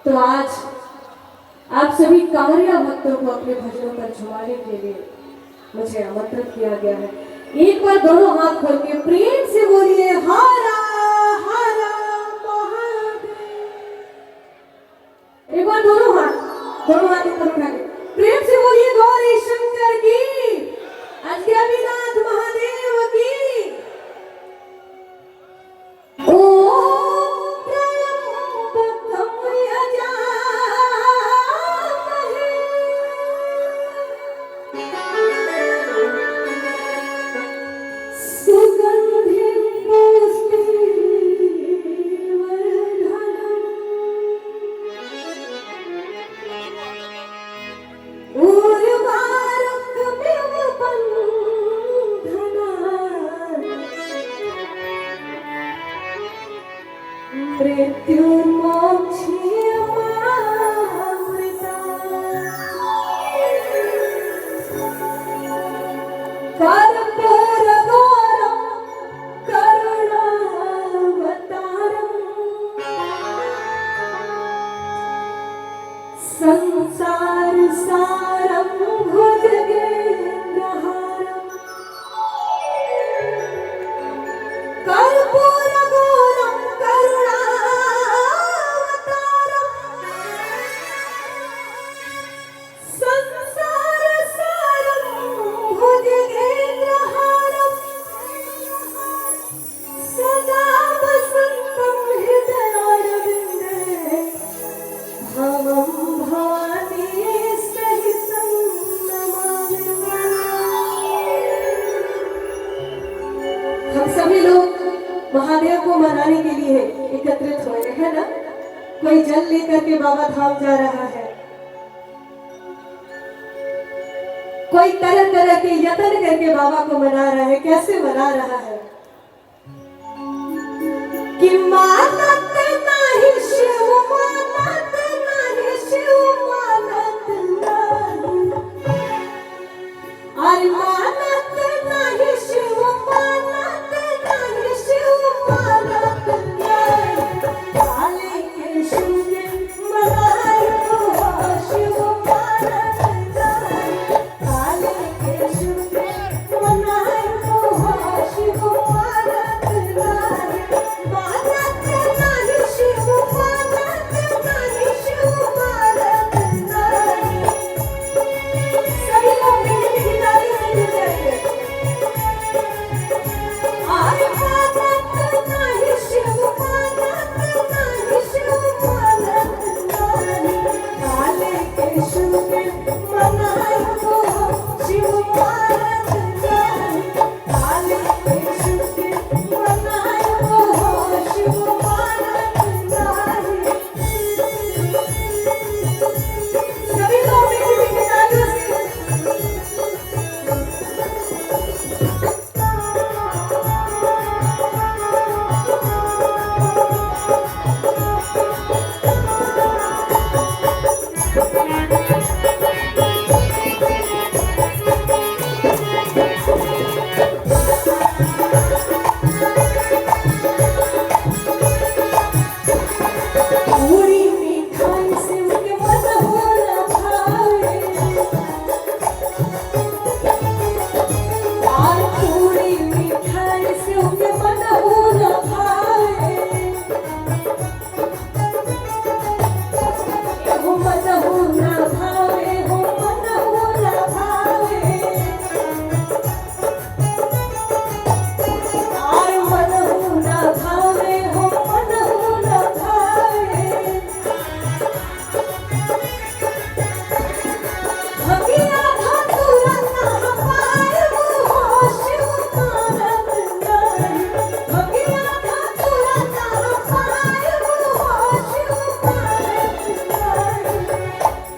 तो आज आप सभी कांवरिया भक्तों को अपने भजनों पर झुमाने के लिए मुझे आमंत्रित किया गया है। एक बार दोनों हाथ खोल के प्रेम से बोलिए हारा हारा महादेव। एक बार दोनों हाथ ऊपर उठा के प्रेम से बोलिए गौरी शंकर की, अजगैबीनाथ महादेव की। संसार सारं भुजगेन्द्रहारं कर्पूरगौरं करुणावतारं संसार सारं भुजगेन्द्रहारं सदा वसन्तं हृदयारविन्दे भवं हम सभी लोग महादेव को मनाने के लिए एकत्रित हुए हैं ना। कोई जल लेकर के बाबा धाम जा रहा है, कोई तरह तरह के यत्न करके बाबा को मना रहा है। कैसे मना रहा है कि माता